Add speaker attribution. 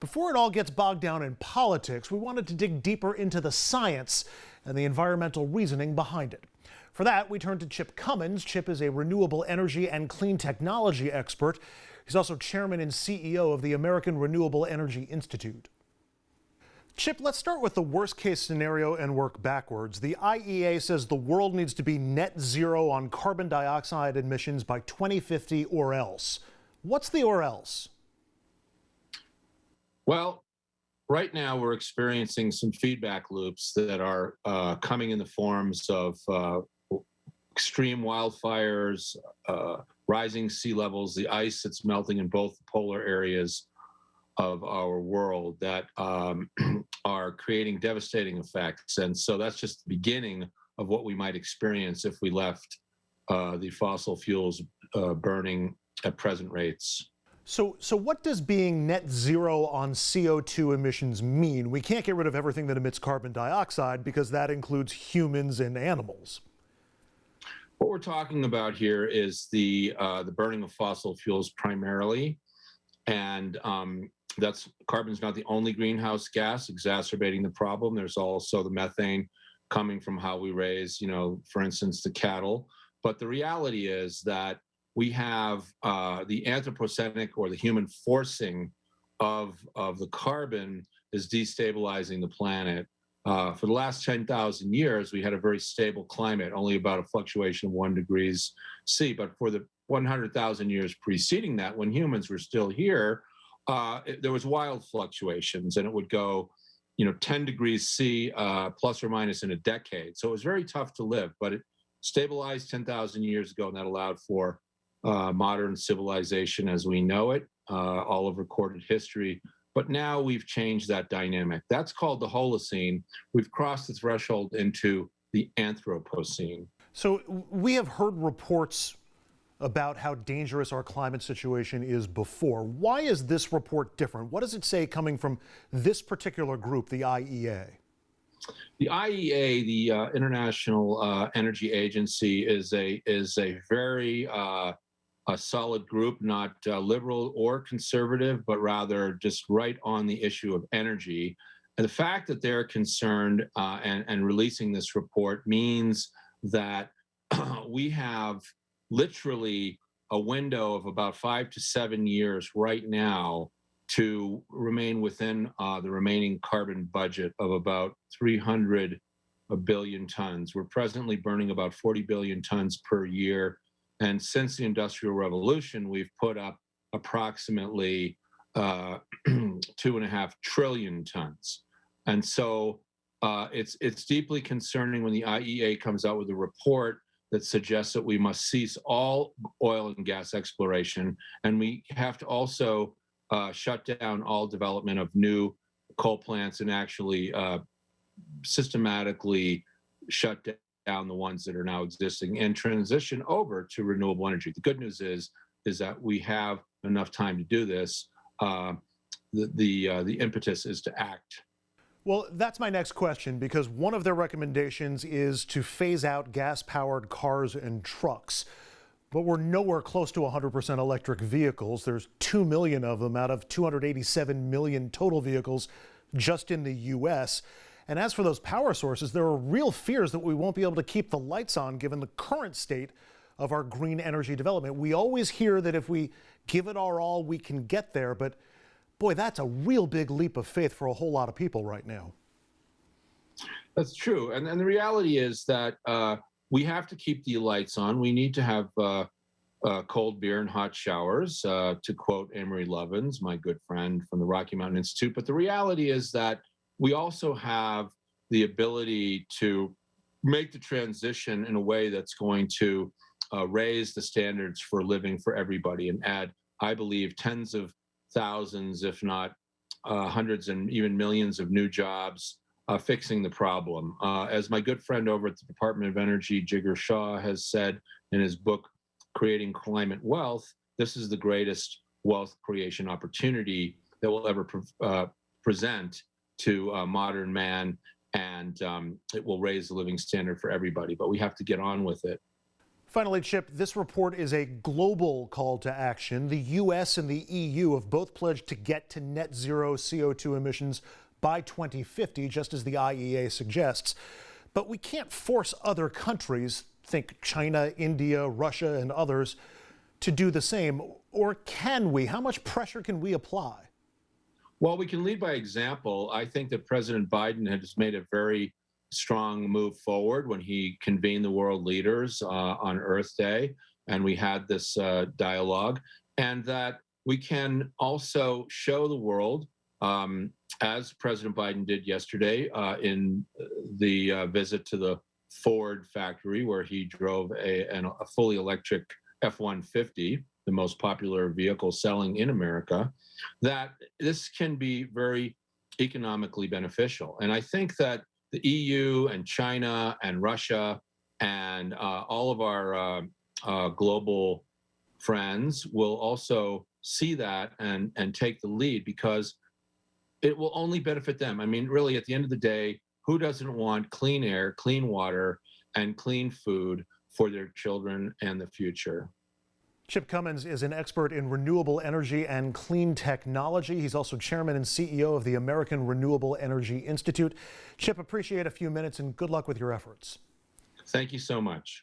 Speaker 1: Before it all gets bogged down in politics, we wanted to dig deeper into the science and the environmental reasoning behind it. For that, we turned to Chip Comins. Chip is a renewable energy and clean technology expert. He's also chairman and CEO of the American Renewable Energy Institute. Chip, let's start with the worst case scenario and work backwards. The IEA says the world needs to be net zero on carbon dioxide emissions by 2050 or else. What's the or else?
Speaker 2: Well, right now we're experiencing some feedback loops that are coming in the forms of extreme wildfires, rising sea levels, the ice that's melting in both polar areas of our world that are creating devastating effects. And so that's just the beginning of what we might experience if we left the fossil fuels burning at present rates.
Speaker 1: So what does being net zero on CO2 emissions mean? We can't get rid of everything that emits carbon dioxide because that includes humans and animals.
Speaker 2: What we're talking about here is the burning of fossil fuels primarily, and carbon's not the only greenhouse gas exacerbating the problem. There's also the methane coming from how we raise, for instance, the cattle. But the reality is that we have the anthropogenic or the human forcing of the carbon is destabilizing the planet. For the last 10,000 years, we had a very stable climate, only about a fluctuation of 1 degree C. But for the 100,000 years preceding that, when humans were still here, there was wild fluctuations, and it would go, 10 degrees C plus or minus in a decade. So it was very tough to live, but it stabilized 10,000 years ago, and that allowed for modern civilization as we know it, all of recorded history. But now we've changed that dynamic. That's called the Holocene. We've crossed the threshold into the Anthropocene.
Speaker 1: So we have heard reports about how dangerous our climate situation is before. Why is this report different? What does it say coming from this particular group, the IEA?
Speaker 2: The IEA, the International Energy Agency, is a very a solid group, not liberal or conservative, but rather just right on the issue of energy. And the fact that they're concerned and releasing this report means that we have literally a window of about 5 to 7 years right now to remain within the remaining carbon budget of about 300 billion tons. We're presently burning about 40 billion tons per year. And since the Industrial Revolution, we've put up approximately 2.5 trillion tons. And so it's deeply concerning when the IEA comes out with a report that suggests that we must cease all oil and gas exploration, and we have to also shut down all development of new coal plants and actually systematically shut down the ones that are now existing and transition over to renewable energy. The good news is that we have enough time to do this. The impetus is to act.
Speaker 1: Well, that's my next question, because one of their recommendations is to phase out gas-powered cars and trucks. But we're nowhere close to 100% electric vehicles. There's 2 million of them out of 287 million total vehicles just in the U.S. And as for those power sources, there are real fears that we won't be able to keep the lights on given the current state of our green energy development. We always hear that if we give it our all, we can get there. But boy, that's a real big leap of faith for a whole lot of people right now.
Speaker 2: That's true. And the reality is that we have to keep the lights on. We need to have cold beer and hot showers, to quote Amory Lovins, my good friend from the Rocky Mountain Institute. But the reality is that we also have the ability to make the transition in a way that's going to raise the standards for living for everybody and add, I believe, tens of thousands, if not hundreds and even millions of new jobs, fixing the problem. As my good friend over at the Department of Energy, Jigar Shah, has said in his book, Creating Climate Wealth, this is the greatest wealth creation opportunity that will ever present to modern man, and it will raise the living standard for everybody, but we have to get on with it.
Speaker 1: Finally, Chip, this report is a global call to action. The U.S. and the EU have both pledged to get to net zero CO2 emissions by 2050, just as the IEA suggests. But we can't force other countries, think China, India, Russia, and others, to do the same. Or can we? How much pressure can we apply?
Speaker 2: Well, we can lead by example. I think that President Biden has made a very strong move forward when he convened the world leaders on Earth Day, and we had this dialogue, and that we can also show the world, as President Biden did yesterday in the visit to the Ford factory, where he drove a fully electric F-150, the most popular vehicle selling in America, that this can be very economically beneficial. And I think that the EU and China and Russia and all of our global friends will also see that and take the lead, because it will only benefit them. I mean, really, at the end of the day, who doesn't want clean air, clean water, and clean food for their children and the future?
Speaker 1: Chip Comins is an expert in renewable energy and clean technology. He's also chairman and CEO of the American Renewable Energy Institute. Chip, appreciate a few minutes and good luck with your efforts.
Speaker 2: Thank you so much.